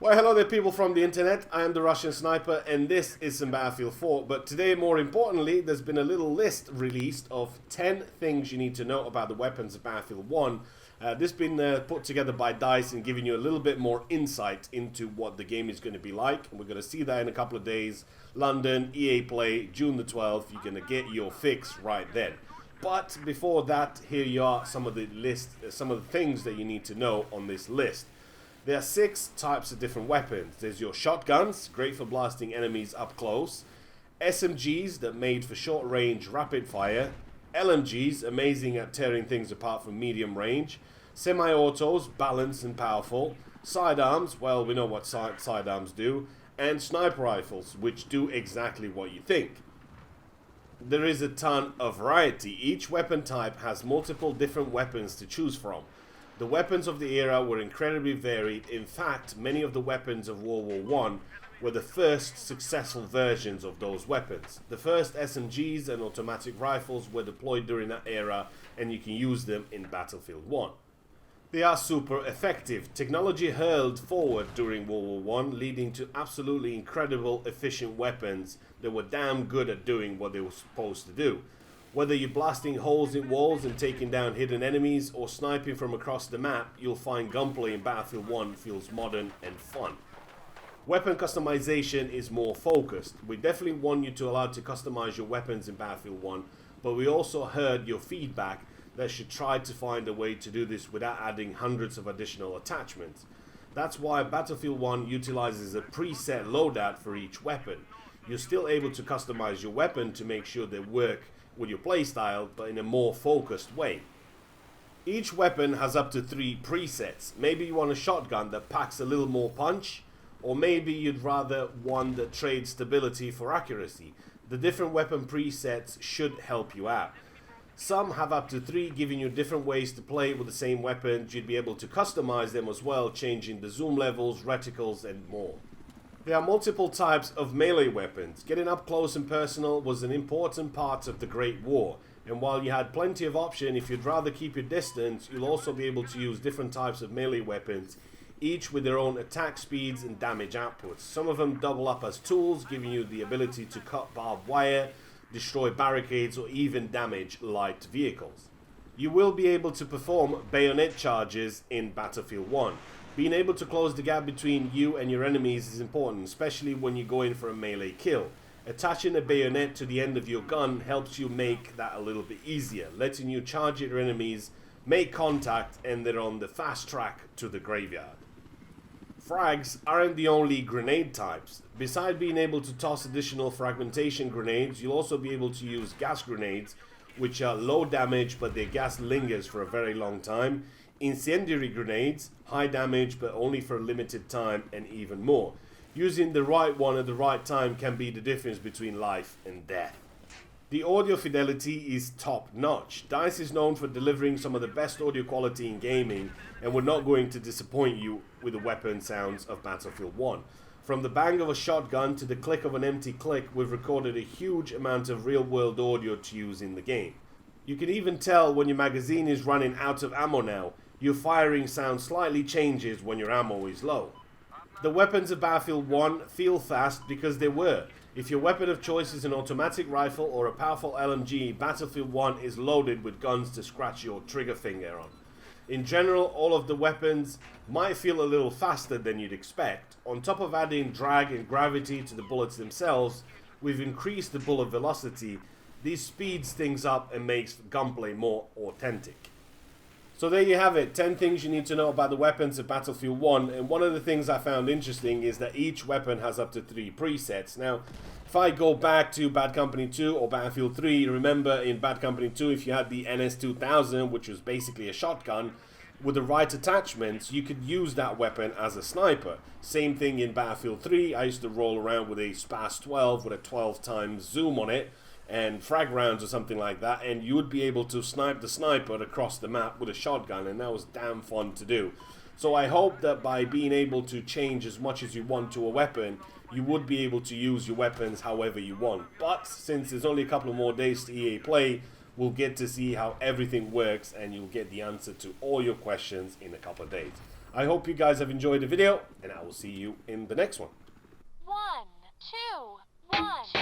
Well, hello there, people from the internet. I am the Russian Sniper, and this is some Battlefield 4. But today, more importantly, there's been a little list released of 10 things you need to know about the weapons of Battlefield 1. This has been put together by DICE and giving you a little bit more insight into what the game is going to be like. And we're going to see that in a couple of days. London, EA Play, June the 12th. You're going to get your fix right then. But before that, here you are, some of the things that you need to know on this list. There are 6 types of different weapons. There's your shotguns, great for blasting enemies up close. SMGs, that made for short range rapid fire. LMGs, amazing at tearing things apart from medium range. Semi-autos, balanced and powerful. Sidearms, well, we know what sidearms do. And sniper rifles, which do exactly what you think. There is a ton of variety. Each weapon type has multiple different weapons to choose from. The weapons of the era were incredibly varied. In fact, many of the weapons of World War I were the first successful versions of those weapons. The first SMGs and automatic rifles were deployed during that era, and you can use them in Battlefield 1. They are super effective. Technology hurled forward during World War I, leading to absolutely incredible, efficient weapons that were damn good at doing what they were supposed to do. Whether you're blasting holes in walls and taking down hidden enemies or sniping from across the map, you'll find gunplay in Battlefield 1 feels modern and fun. Weapon customization is more focused. We definitely want you to allow to customize your weapons in Battlefield 1, but we also heard your feedback that you should try to find a way to do this without adding hundreds of additional attachments. That's why Battlefield 1 utilizes a preset loadout for each weapon. You're still able to customize your weapon to make sure they work with your playstyle, but in a more focused way. Each weapon has up to 3 presets. Maybe you want a shotgun that packs a little more punch, or maybe you'd rather one that trades stability for accuracy. The different weapon presets should help you out. Some have up to 3, giving you different ways to play with the same weapons. You'd be able to customize them as well, changing the zoom levels, reticles, and more. There are multiple types of melee weapons. Getting up close and personal was an important part of the Great War, and while you had plenty of option, if you'd rather keep your distance, you'll also be able to use different types of melee weapons, each with their own attack speeds and damage outputs. Some of them double up as tools, giving you the ability to cut barbed wire, destroy barricades, or even damage light vehicles. You will be able to perform bayonet charges in Battlefield 1. Being able to close the gap between you and your enemies is important, especially when you go in for a melee kill. Attaching a bayonet to the end of your gun helps you make that a little bit easier, letting you charge at your enemies, make contact, and they're on the fast track to the graveyard. Frags aren't the only grenade types. Besides being able to toss additional fragmentation grenades, you'll also be able to use gas grenades, which are low damage but their gas lingers for a very long time. Incendiary grenades, high damage but only for a limited time, and even more. Using the right one at the right time can be the difference between life and death. The audio fidelity is top notch. DICE is known for delivering some of the best audio quality in gaming, and we're not going to disappoint you with the weapon sounds of Battlefield 1. From the bang of a shotgun to the click of an empty click, we've recorded a huge amount of real-world audio to use in the game. You can even tell when your magazine is running out of ammo now. Your firing sound slightly changes when your ammo is low. The weapons of Battlefield 1 feel fast because they were. If your weapon of choice is an automatic rifle or a powerful LMG, Battlefield 1 is loaded with guns to scratch your trigger finger on. In general, all of the weapons might feel a little faster than you'd expect. On top of adding drag and gravity to the bullets themselves, we've increased the bullet velocity. This speeds things up and makes gunplay more authentic. So there you have it, 10 things you need to know about the weapons of Battlefield 1, and one of the things I found interesting is that each weapon has up to 3 presets. Now, if I go back to Bad Company 2 or Battlefield 3, remember in Bad Company 2, if you had the NS-2000, which was basically a shotgun, with the right attachments, you could use that weapon as a sniper. Same thing in Battlefield 3, I used to roll around with a SPAS 12 with a 12 times zoom on it, and frag rounds or something like that, and you would be able to snipe the sniper across the map with a shotgun, and that was damn fun to do. So I hope that by being able to change as much as you want to a weapon, you would be able to use your weapons however you want. But since there's only a couple of more days to EA Play, we'll get to see how everything works, and you'll get the answer to all your questions in a couple of days. I hope you guys have enjoyed the video, and I will see you in the next one. 1, 2, 1.